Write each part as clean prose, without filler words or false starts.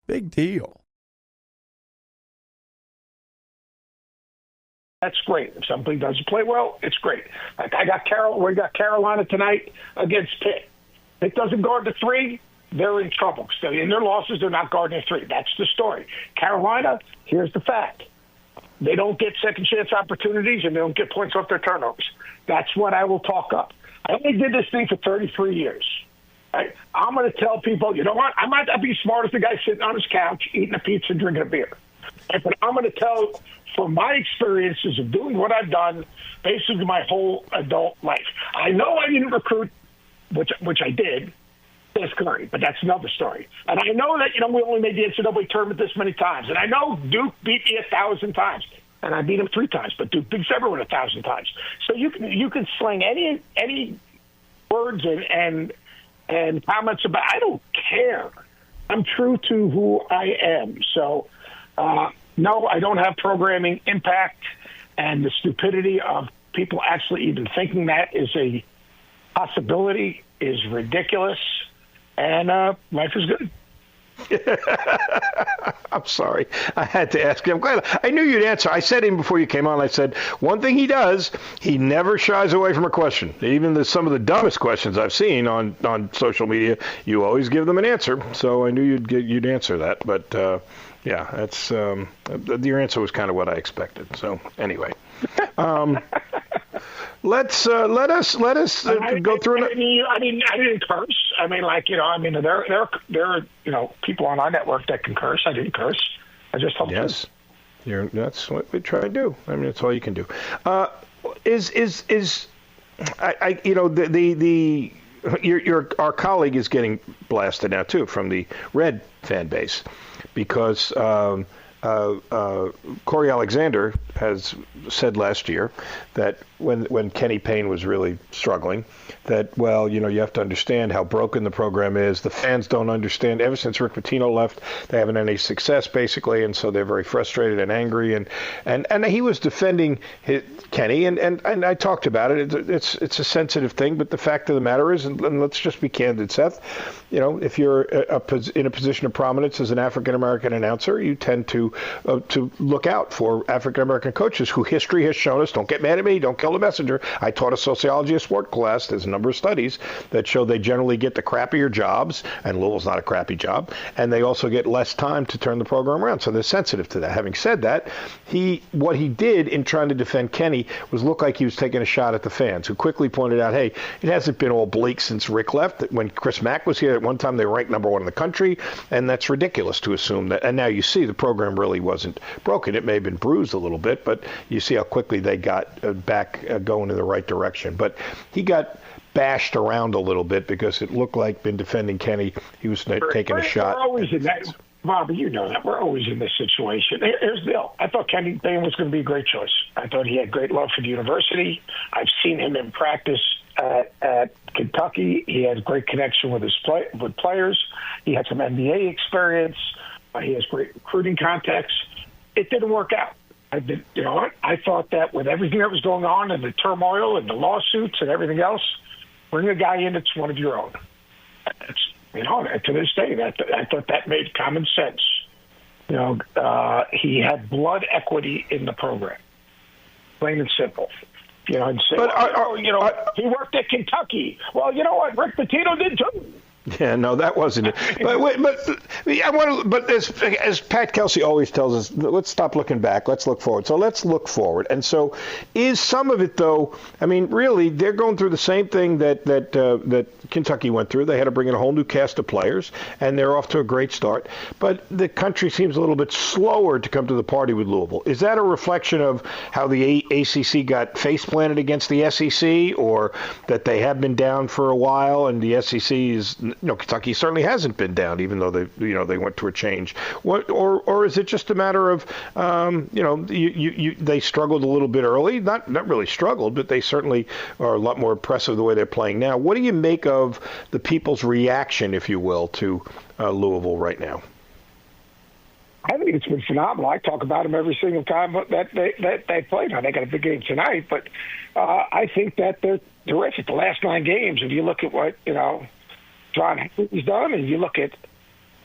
Big deal. That's great. If somebody doesn't play well, it's great. Like we got Carolina tonight against Pitt. Pitt doesn't guard the three, they're in trouble. So in their losses, they're not guarding the three. That's the story. Carolina, here's the fact. They don't get second chance opportunities and they don't get points off their turnovers. That's what I will talk up. I only did this thing for 33 years. Right? I'm going to tell people, you know what? I might not be smart as the guy sitting on his couch eating a pizza and drinking a beer. Right? But I'm going to tell from my experiences of doing what I've done basically my whole adult life. I know I didn't recruit, which I did, Steph Curry, but that's another story. And I know that, we only made the NCAA tournament this many times. And I know Duke beat me 1,000 times. And I beat him 3 times, but Duke beats everyone 1,000 times. So you can sling any words and comments about. I don't care. I'm true to who I am. So no, I don't have programming impact, and the stupidity of people actually even thinking that is a possibility is ridiculous. And life is good. I'm sorry. I had to ask you. I'm glad. I knew you'd answer. I said him before you came on. I said, one thing he does, he never shies away from a question. Even some of the dumbest questions I've seen on social media, you always give them an answer. So I knew you'd answer that. But, yeah, that's your answer was kind of what I expected. So anyway. Let us go through. I didn't curse. There are people on our network that can curse. I didn't curse. I just told yes, that's what we try to do. That's all you can do. Our colleague is getting blasted now too from the Red fan base because Corey Alexander has said last year that when Kenny Payne was really struggling, that, you have to understand how broken the program is. The fans don't understand. Ever since Rick Pitino left, they haven't had any success, basically, and so they're very frustrated and angry. And he was defending Kenny, and I talked about it. It's a sensitive thing, but the fact of the matter is, and let's just be candid, Seth, if you're in a position of prominence as an African-American announcer, you tend to look out for African-American coaches who history has shown us, don't get mad at me, don't kill the messenger. I taught a sociology of sport class. There's a number of studies that show they generally get the crappier jobs, and Louisville's not a crappy job, and they also get less time to turn the program around. So they're sensitive to that. Having said that, what he did in trying to defend Kenny was look like he was taking a shot at the fans, who quickly pointed out, hey, it hasn't been all bleak since Rick left. When Chris Mack was here, at one time they were ranked number 1 in the country, and that's ridiculous to assume that. And now you see the program really wasn't broken. It may have been bruised a little bit, but you see how quickly they got back going in the right direction. But he got bashed around a little bit because it looked like, in defending Kenny, he was taking a shot. We're always in that. Bobby, you know that. We're always in this situation. Here's the deal. I thought Kenny Payne was going to be a great choice. I thought he had great love for the university. I've seen him in practice at Kentucky. He has great connection with with players. He had some NBA experience. He has great recruiting contacts. It didn't work out. I thought that with everything that was going on and the turmoil and the lawsuits and everything else, bring a guy in that's one of your own. To this day, I thought that made common sense. He had blood equity in the program, plain and simple. He worked at Kentucky. Well, you know what? Rick Pitino did too. Yeah, no, that wasn't it. But as Pat Kelsey always tells us, let's stop looking back. Let's look forward. So let's look forward. And so, is some of it though? Really, they're going through the same thing that Kentucky went through. They had to bring in a whole new cast of players, and they're off to a great start. But the country seems a little bit slower to come to the party with Louisville. Is that a reflection of how the ACC got face planted against the SEC, or that they have been down for a while and the SEC is? Kentucky certainly hasn't been down, even though they went through a change. Or is it just a matter of they struggled a little bit early? Not really struggled, but they certainly are a lot more impressive the way they're playing now. What do you make of the people's reaction, if you will, to Louisville right now? I think it's been phenomenal. I talk about them every single time that they play. Now, they got a big game tonight, but I think that they're terrific. The last 9 games, if you look at what John Henry's done, and you look at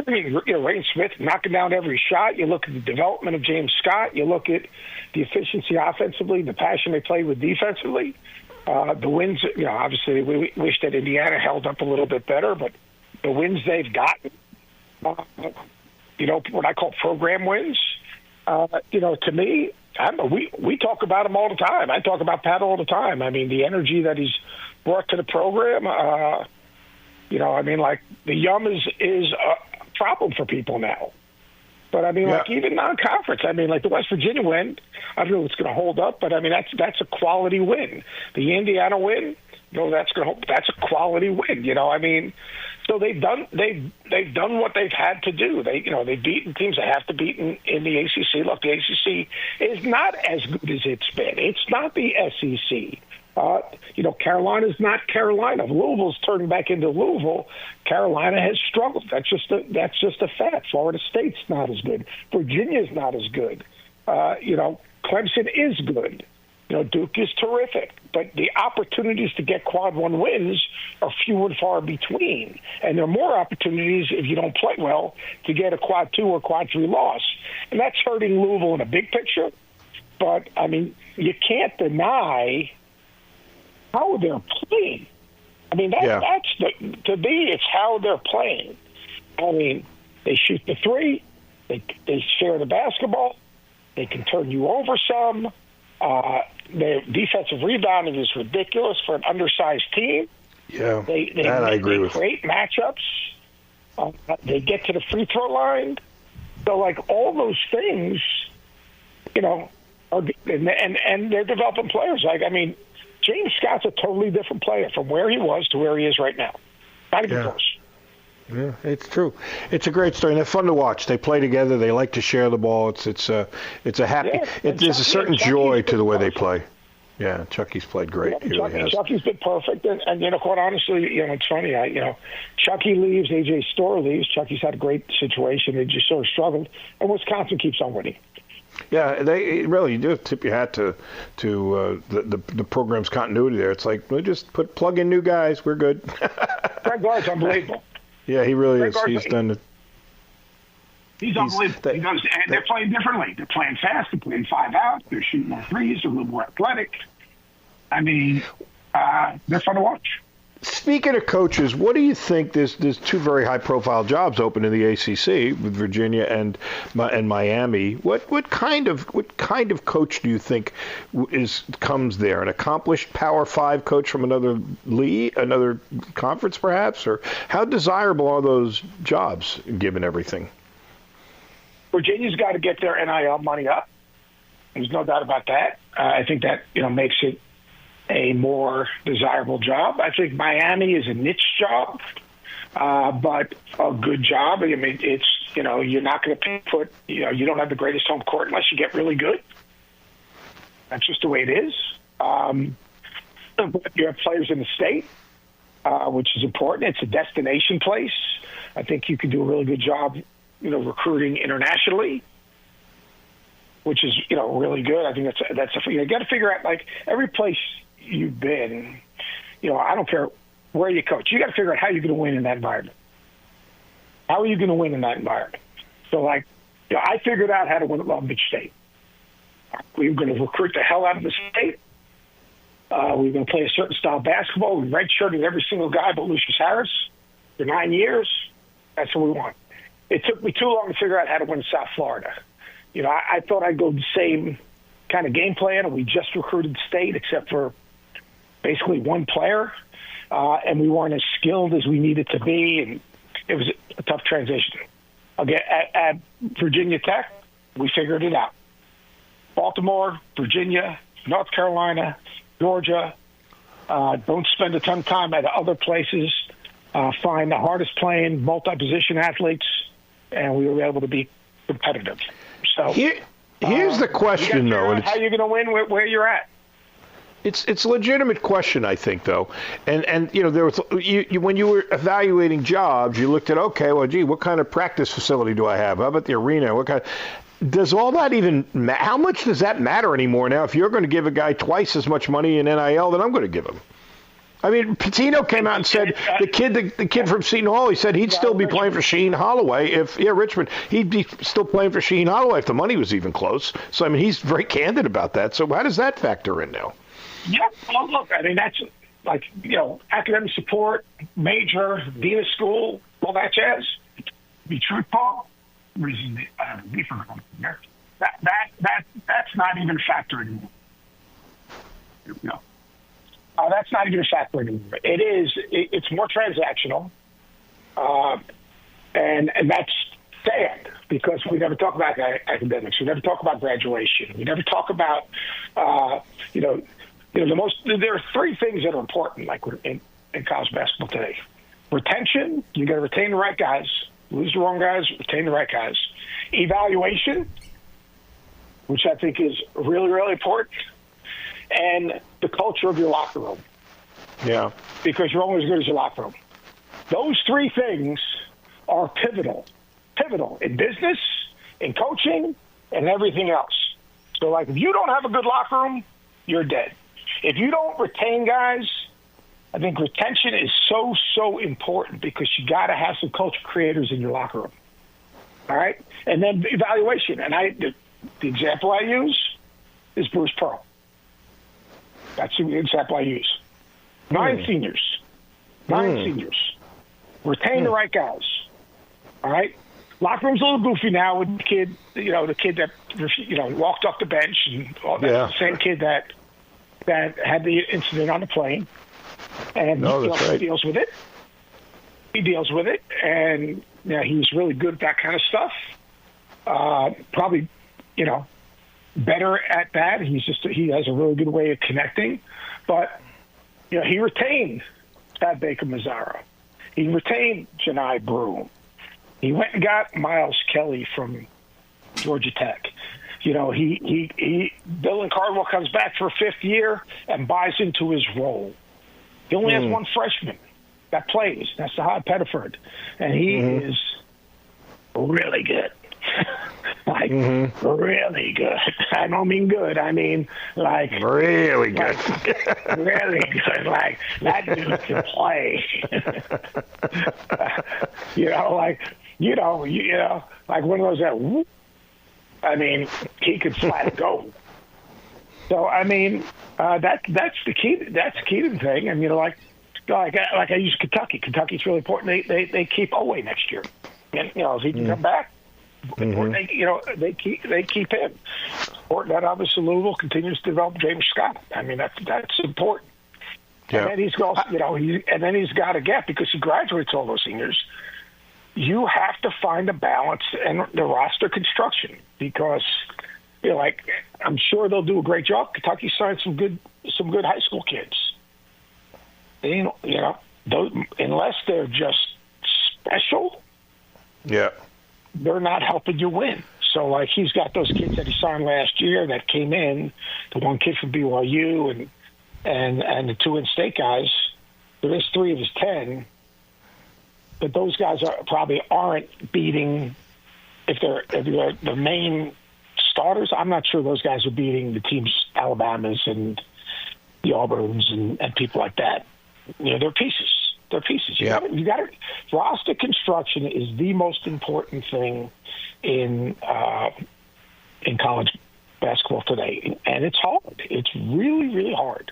I mean, Ray Smith knocking down every shot. You look at the development of James Scott. You look at the efficiency offensively, the passion they played with defensively. The wins, obviously we wish that Indiana held up a little bit better, but the wins they've gotten, what I call program wins, to me, I don't know, we talk about him all the time. I talk about Pat all the time. I mean, the energy that he's brought to the program, like the Yum is a problem for people now. But, like even non-conference, like the West Virginia win, I don't know if it's going to hold up, but, that's a quality win. The Indiana win, that's a quality win, So they've done what they've had to do. They've beaten teams they have to beat in the ACC. Look, the ACC is not as good as it's been. It's not the SEC. Carolina's not Carolina. Louisville's turning back into Louisville. Carolina has struggled. That's just a fact. Florida State's not as good. Virginia's not as good. Clemson is good. Duke is terrific, but the opportunities to get quad one wins are few and far between. And there are more opportunities, if you don't play well, to get a quad two or quad three loss. And that's hurting Louisville in a big picture. But, you can't deny how they're playing. To me, it's how they're playing. They shoot the three. They share the basketball. They can turn you over some. Their defensive rebounding is ridiculous for an undersized team. Yeah, I agree with. Great matchups. They get to the free throw line. So, all those things, are and they're developing players. James Scott's a totally different player from where he was to where he is right now. Not even close. Yeah, it's true. It's a great story, and they're fun to watch. They play together. They like to share the ball. It's a happy. Yeah, there's a certain joy to the way they play. Yeah, Chucky's played great. Chucky's been perfect, and quite honestly, it's funny. Chucky leaves, AJ Storr leaves. Chucky's had a great situation. They just sort of struggled, and Wisconsin keeps on winning. Yeah, they really do tip your hat to the program's continuity there. It's like we just plug in new guys. We're good. Greg Gard's unbelievable. Yeah, he really is. He's done it. He's unbelievable. He does, and they're playing differently. They're playing fast. They're playing 5 out. They're shooting more threes. They're a little more athletic. They're fun to watch. Speaking of coaches, what do you think? There's 2 very high-profile jobs open in the ACC with Virginia and Miami. What kind of coach do you think comes there? An accomplished Power 5 coach from another league, another conference, perhaps? Or how desirable are those jobs given everything? Virginia's got to get their NIL money up. There's no doubt about that. I think that makes it a more desirable job. I think Miami is a niche job, but a good job. It's you're not going to put you don't have the greatest home court unless you get really good. That's just the way it is. You have players in the state, which is important. It's a destination place. I think you can do a really good job, recruiting internationally, which is really good. I think that's you got to figure out every place you've been, I don't care where you coach. You got to figure out how you're going to win in that environment. How are you going to win in that environment? So, I figured out how to win at Long Beach State. We were going to recruit the hell out of the state. We were going to play a certain style of basketball. We redshirted every single guy but Lucius Harris for 9 years. That's what we want. It took me too long to figure out how to win South Florida. I thought I'd go the same kind of game plan, and we just recruited state except for basically one player, and we weren't as skilled as we needed to be, and it was a tough transition. Again, at Virginia Tech, we figured it out. Baltimore, Virginia, North Carolina, Georgia, don't spend a ton of time at other places. Find the hardest playing multi-position athletes, and we were able to be competitive. So here's the question, though. How are you going to win where you're at? It's a legitimate question, I think, though. And there was when you were evaluating jobs, you looked at, okay, well, gee, what kind of practice facility do I have? How about the arena? Does all that even how much does that matter anymore now if you're going to give a guy twice as much money in NIL than I'm going to give him? I mean, Patino came out and said the kid from Seton Hall. He said he'd still be playing for Shaheen Holloway Richmond. He'd be still playing for Shaheen Holloway if the money was even close. So I mean, he's very candid about that. So how does that factor in now? Yeah, well, look, I mean, that's like, academic support, major, dean of school, all that jazz. Be truthful, reason that's not even a factor anymore. That's not even a factor anymore. It's more transactional, and that's sad because we never talk about academics. We never talk about graduation. We never talk about, there are three things that are important, like in college basketball today. Retention, you got to retain the right guys. Lose the wrong guys, retain the right guys. Evaluation, which I think is really, really important. And the culture of your locker room. Yeah. Because you're only as good as your locker room. Those three things are pivotal. Pivotal in business, in coaching, and everything else. So, like, if you don't have a good locker room, you're dead. If you don't retain guys, I think retention is so important because you got to have some culture creators in your locker room. All right? And then evaluation. And the example I use is Bruce Pearl. That's the example I use. 9 seniors. 9 seniors. Retain the right guys. All right? Locker room's a little goofy now with the kid, the kid that, walked off the bench and all that. Yeah. The same kid that had the incident on the plane. And he deals with it. He deals with it. And he's really good at that kind of stuff. Probably, better at that. He has a really good way of connecting. But, he retained Thad Baker-Mazzara. He retained Janai Broome. He went and got Miles Kelly from Georgia Tech. Bill and Cardwell comes back for a 5th year and buys into his role. He only has one freshman that plays. That's Sahad Pettiford. And he is really good. Really good. I don't mean good. I mean, like... Really good. Really good. Like, that dude can play. Like one of those that... Whoop. I mean, he could flat go. So, I mean, that's the key. That's the key to the thing. I mean, like I use Kentucky. Kentucky's really important. They keep Owe next year. And, if he can come back, they keep him. Important that obviously Louisville continues to develop James Scott. I mean, that's important. Yeah. And then he's got a gap because he graduates all those seniors. You have to find a balance in the roster construction because, I'm sure they'll do a great job. Kentucky signed some good high school kids. Unless they're just special, they're not helping you win. So, like, he's got those kids that he signed last year that came in, the one kid from BYU and the 2 in-state guys. There is 3 of his 10. But those guys aren't beating if they're the main starters. I'm not sure those guys are beating the teams, Alabamas and the Auburns and people like that. They're pieces. They're pieces. You got to roster construction is the most important thing in college basketball today, and it's hard. It's really, really hard.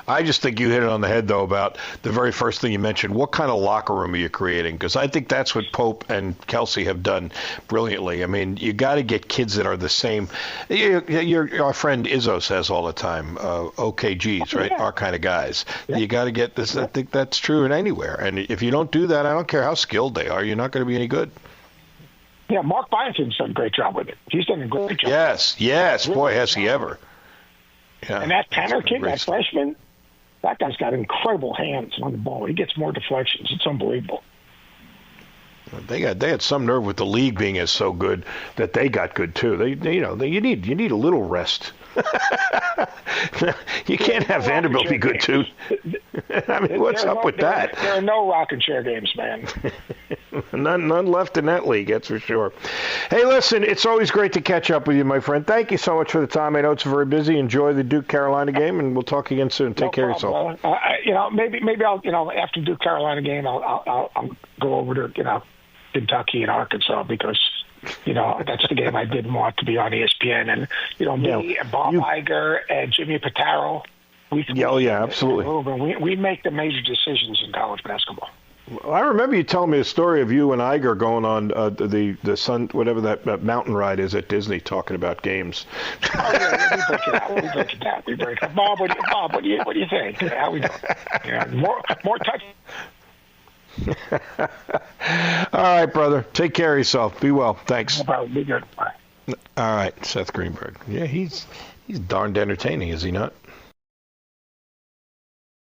I just think you hit it on the head, though, about the very first thing you mentioned. What kind of locker room are you creating? Because I think that's what Pope and Kelsey have done brilliantly. I mean, you got to get kids that are the same. Our friend Izzo says all the time, OKGs, right? Our kind of guys. Yeah. You got to get this. I think that's true in anywhere. And if you don't do that, I don't care how skilled they are, you're not going to be any good. Yeah, Mark Byington's done a great job with it. He's done a great job. Yes. Boy, has he ever. Yeah, and that Tanner kid, that freshman, that guy's got incredible hands on the ball. He gets more deflections. It's unbelievable. They had some nerve with the league being as so good that they got good too. You need a little rest. You can't have Vanderbilt be good too. I mean, what's up with that? There are no rocking chair games, man. None left in that league, that's for sure. Hey, listen, it's always great to catch up with you, my friend. Thank you so much for the time. I know it's very busy. Enjoy the Duke-Carolina game, and we'll talk again soon. Take care of yourself. Maybe I'll, after the Duke-Carolina game, I'll go over to, Kentucky and Arkansas because, that's the game I didn't want to be on ESPN. And, me and Bob Iger and Jimmy Pitaro, absolutely. We make the major decisions in college basketball. I remember you telling me a story of you and Iger going on the sun, whatever that mountain ride is at Disney, talking about games. Oh yeah, we break it down. Bob, what do you think? How we doing? More touch. All right, brother. Take care of yourself. Be well. Thanks. No problem. Be good. Bye. All right, Seth Greenberg. Yeah, he's darned entertaining, is he not?